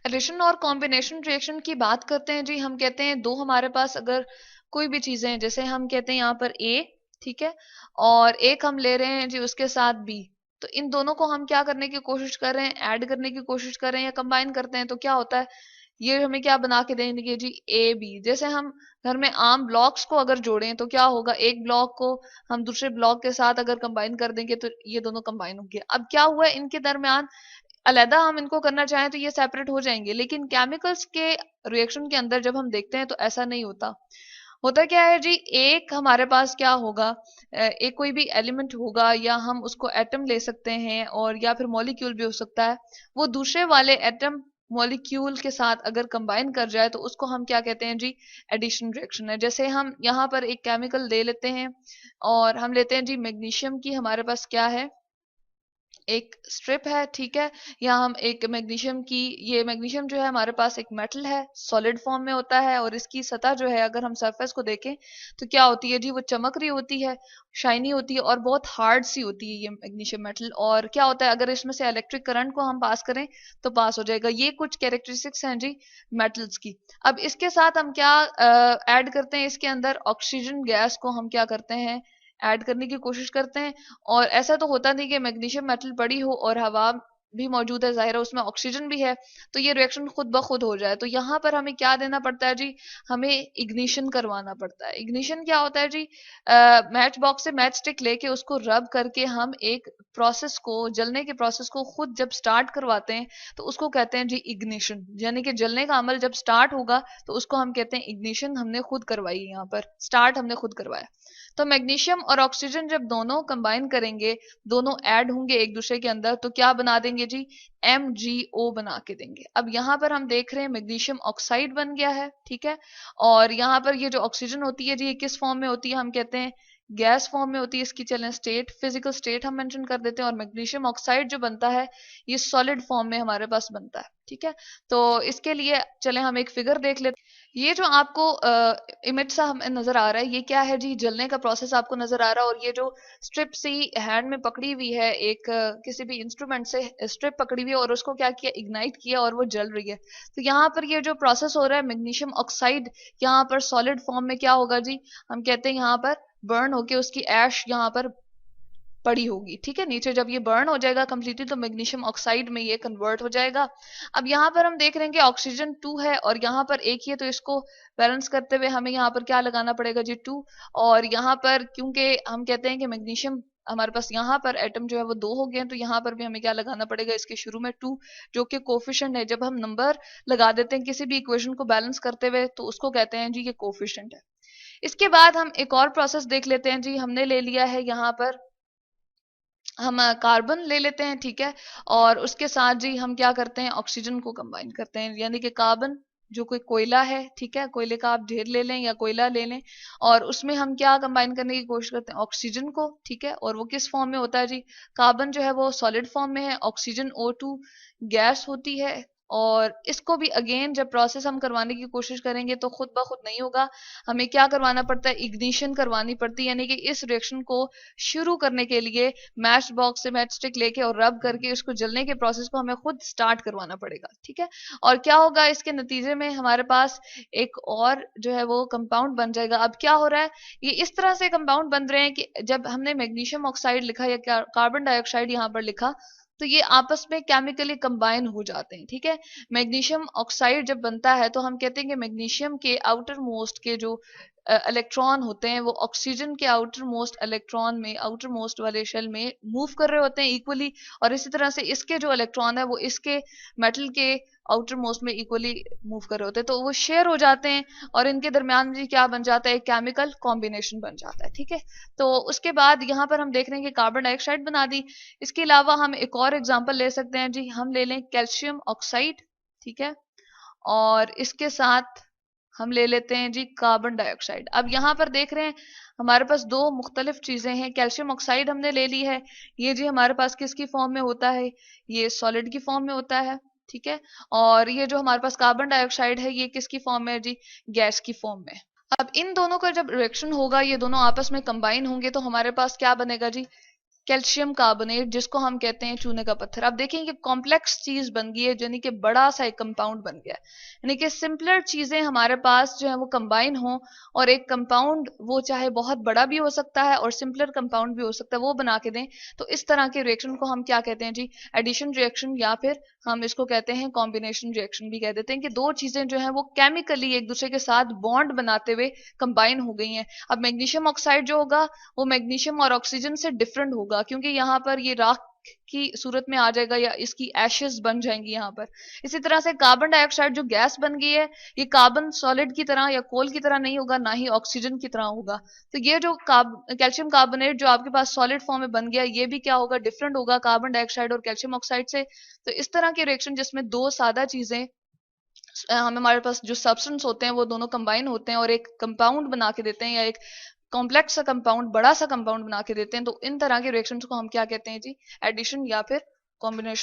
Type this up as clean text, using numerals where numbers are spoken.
Addition और combination reaction की बात करते हैं जी, हम कहते हैं दो हमारे पास अगर कोई भी चीजें हैं, जैसे हम कहते हैं यहाँ पर ए, ठीक है, और एक हम ले रहे हैं जी उसके साथ बी, तो इन दोनों को हम क्या करने की कोशिश कर रहे हैं, ऐड करने की कोशिश कर रहे हैं या कंबाइन करते हैं, तो क्या होता है, ये हमें क्या बना के देंगे जी, ए बी। जैसे हम घर में आम ब्लॉक्स को अगर जोड़ें तो क्या होगा, एक ब्लॉक को हम दूसरे ब्लॉक के साथ अगर कंबाइन कर देंगे तो ये दोनों कंबाइन होंगे। अब क्या हुआ है, इनके दरमियान अलहदा हम इनको करना चाहें तो ये सेपरेट हो जाएंगे, लेकिन केमिकल्स के रिएक्शन के अंदर जब हम देखते हैं तो ऐसा नहीं होता। होता क्या है जी, एक हमारे पास क्या होगा, एक कोई भी एलिमेंट होगा या हम उसको एटम ले सकते हैं और या फिर मॉलिक्यूल भी हो सकता है, वो दूसरे वाले एटम मॉलिक्यूल के साथ अगर कंबाइन कर जाए तो उसको हम क्या कहते हैं जी, एडिशन रिएक्शन है। जैसे हम यहाँ पर एक केमिकल ले लेते हैं और हम लेते हैं जी मैग्नीशियम की, हमारे पास क्या है, एक स्ट्रिप है, ठीक है, या हम एक मैग्नीशियम की, ये मैग्नीशियम जो है हमारे पास एक मेटल है, सॉलिड फॉर्म में होता है, और इसकी सतह जो है अगर हम सरफेस को देखें तो क्या होती है जी, वो चमक रही होती है, शाइनी होती है और बहुत हार्ड सी होती है ये मैग्नीशियम मेटल। और क्या होता है, अगर इसमें से इलेक्ट्रिक करंट को हम पास करें तो पास हो जाएगा। ये कुछ कैरेक्टरिस्टिक्स हैं जी मेटल्स की। अब इसके साथ हम क्या ऐड करते हैं, इसके अंदर ऑक्सीजन गैस को हम क्या करते हैं, ऐड करने की कोशिश करते हैं। और ऐसा तो होता नहीं कि मैग्नीशियम मेटल पड़ी हो और हवा भी मौजूद है, जाहिर है उसमें ऑक्सीजन भी है, तो ये रिएक्शन खुद ब खुद हो जाए। तो यहाँ पर हमें क्या देना पड़ता है जी, हमें इग्निशन करवाना पड़ता है। इग्निशन क्या होता है जी, मैच बॉक्स से मैच स्टिक लेके उसको रब करके हम एक प्रोसेस को, जलने के प्रोसेस को खुद जब स्टार्ट करवाते हैं तो उसको कहते हैं जी इग्निशन। यानी कि जलने का अमल जब स्टार्ट होगा तो उसको हम कहते हैं इग्निशन, हमने खुद करवाई, यहाँ पर स्टार्ट हमने खुद करवाया। तो मैग्नीशियम और ऑक्सीजन जब दोनों कंबाइन करेंगे, दोनों ऐड होंगे एक दूसरे के अंदर, तो क्या बना देंगे जी, MgO बना के देंगे। अब यहाँ पर हम देख रहे हैं मैग्नीशियम ऑक्साइड बन गया है, ठीक है, और यहाँ पर ये जो ऑक्सीजन होती है जी, ये किस फॉर्म में होती है, हम कहते हैं गैस फॉर्म में होती है। इसकी चलें स्टेट, फिजिकल स्टेट हम मेंशन कर देते हैं। और मैग्नीशियम ऑक्साइड जो बनता है ये सॉलिड फॉर्म में हमारे पास बनता है, ठीक है। तो इसके लिए चलें हम एक फिगर देख लेते हैं। ये जो आपको इमेज सा हमें नजर आ रहा है, ये क्या है जी, जलने का प्रोसेस आपको नजर आ रहा है। और ये जो स्ट्रिप सी हैंड में पकड़ी हुई है, एक किसी भी इंस्ट्रूमेंट से स्ट्रिप पकड़ी हुई है और उसको क्या किया, इग्नाइट किया और वो जल रही है। तो यहाँ पर ये जो प्रोसेस हो रहा है, मैग्नीशियम ऑक्साइड यहाँ पर सॉलिड फॉर्म में क्या होगा जी, हम कहते हैं यहाँ पर बर्न होके उसकी ऐश यहाँ पर पड़ी होगी, ठीक है। नीचे जब ये बर्न हो जाएगा कंप्लीटली तो मैग्नीशियम ऑक्साइड में ये कन्वर्ट हो जाएगा। अब यहाँ पर हम देख रहे हैं कि ऑक्सीजन 2 है और यहाँ पर एक ही है, तो इसको बैलेंस करते हुए हमें यहाँ पर क्या लगाना पड़ेगा जी, 2। और यहाँ पर क्योंकि हम कहते हैं कि मैग्नीशियम हमारे पास यहाँ पर एटम जो है वो 2 हो गए हैं, तो यहाँ पर भी हमें क्या लगाना पड़ेगा, इसके शुरू में 2, जो कि कोफिशिएंट है। जब हम नंबर लगा देते हैं किसी भी इक्वेशन को बैलेंस करते हुए तो उसको कहते हैं जी ये कोफिशिएंट है। इसके बाद हम एक और प्रोसेस देख लेते हैं जी। हमने ले लिया है यहाँ पर, हम कार्बन ले लेते हैं, ठीक है, और उसके साथ जी हम क्या करते हैं, ऑक्सीजन को कंबाइन करते हैं। यानी कि कार्बन जो कोई कोयला है, ठीक है, कोयले का आप ढेर ले लें या कोयला ले लें, और उसमें हम क्या कंबाइन करने की कोशिश करते हैं, ऑक्सीजन को, ठीक है। और वो किस फॉर्म में होता है जी, कार्बन जो है वो सॉलिड फॉर्म में है, ऑक्सीजन O2 गैस होती है। और इसको भी अगेन जब प्रोसेस हम करवाने की कोशिश करेंगे तो खुद ब खुद नहीं होगा, हमें क्या करवाना पड़ता है, इग्निशन करवानी पड़ती है। यानी कि इस रिएक्शन को शुरू करने के लिए मैच बॉक्स से मैच स्टिक लेके और रब करके उसको जलने के प्रोसेस को हमें खुद स्टार्ट करवाना पड़ेगा, ठीक है। और क्या होगा, इसके नतीजे में हमारे पास एक और जो है वो कंपाउंड बन जाएगा। अब क्या हो रहा है, ये इस तरह से कंपाउंड बन रहे हैं कि जब हमने मैग्नीशियम ऑक्साइड लिखा या कार्बन डाइऑक्साइड यहाँ पर लिखा तो ये आपस में केमिकली कंबाइन हो जाते हैं, ठीक है। मैग्नीशियम ऑक्साइड जब बनता है तो हम कहते हैं कि मैग्नीशियम के आउटर मोस्ट के जो इलेक्ट्रॉन होते हैं वो ऑक्सीजन के आउटर मोस्ट इलेक्ट्रॉन में, आउटर मोस्ट वाले शेल में मूव कर रहे होते हैं इक्वली। और इसी तरह से इसके जो इलेक्ट्रॉन है वो इसके मेटल के आउटर मोस्ट में इक्वली मूव कर रहे होते हैं, तो वो शेयर हो जाते हैं और इनके दरमियान भी क्या बन जाता है, केमिकल कॉम्बिनेशन बन जाता है, ठीक है। तो उसके बाद यहाँ पर हम देख रहे हैं कि कार्बन डाइऑक्साइड बना दी। इसके अलावा हम एक और एग्जांपल ले सकते हैं जी, हम ले लें कैल्शियम ऑक्साइड, ठीक है, और इसके साथ हम ले लेते हैं जी कार्बन डाइऑक्साइड। अब यहाँ पर देख रहे हैं हमारे पास दो मुख्तलिफ चीजें हैं। कैल्शियम ऑक्साइड हमने ले ली है, ये जी हमारे पास किसकी फॉर्म में होता है, ये सॉलिड की फॉर्म में होता है, ठीक है। और ये जो हमारे पास कार्बन डाइऑक्साइड है ये किसकी फॉर्म में है जी, गैस की फॉर्म में। अब इन दोनों का जब रिएक्शन होगा, ये दोनों आपस में कंबाइन होंगे तो हमारे पास क्या बनेगा जी, कैल्शियम कार्बोनेट, जिसको हम कहते हैं चूने का पत्थर। आप देखें कि कॉम्प्लेक्स चीज बन गई है, यानी कि बड़ा सा एक कंपाउंड बन गया है। यानी कि सिंपलर चीजें हमारे पास जो है वो कंबाइन हो, और एक कंपाउंड वो चाहे बहुत बड़ा भी हो सकता है और सिंपलर कंपाउंड भी हो सकता है, वो बना के दें। तो इस तरह के रिएक्शन को हम क्या कहते हैं जी? एडिशन रिएक्शन, या फिर हम इसको कहते हैं कॉम्बिनेशन रिएक्शन भी कह देते हैं, कि दो चीजें जो है वो केमिकली एक दूसरे के साथ बॉन्ड बनाते हुए कंबाइन हो गई हैं। अब मैग्नीशियम ऑक्साइड जो होगा वो मैग्नीशियम और ऑक्सीजन से डिफरेंट होगा, क्योंकि यहाँ पर ये राख की सूरत में आ जाएगा, या इसकी एशेस बन जाएंगी यहाँ पर। इसी तरह से कार्बन डाइऑक्साइड जो गैस बन गई है, ये कार्बन सॉलिड की तरह या कोल की तरह नहीं होगा, ना ही ऑक्सीजन की तरह होगा। तो ये जो कैल्शियम कार्बोनेट जो आपके पास सॉलिड फॉर्म में बन गया, ये भी क्या होगा? डिफरेंट होगा कार्बन डाइऑक्साइड और कैल्शियम ऑक्साइड से। तो इस तरह के रिएक्शन जिसमें दो सादा चीजें, हमारे पास जो सब्सटेंस होते हैं वो दोनों कंबाइन होते हैं और एक कंपाउंड बना के देते हैं, या एक कॉम्प्लेक्स सा कंपाउंड, बड़ा सा कंपाउंड बना के देते हैं, तो इन तरह के रिएक्शंस को हम क्या कहते हैं जी? एडिशन या फिर कॉम्बिनेशन।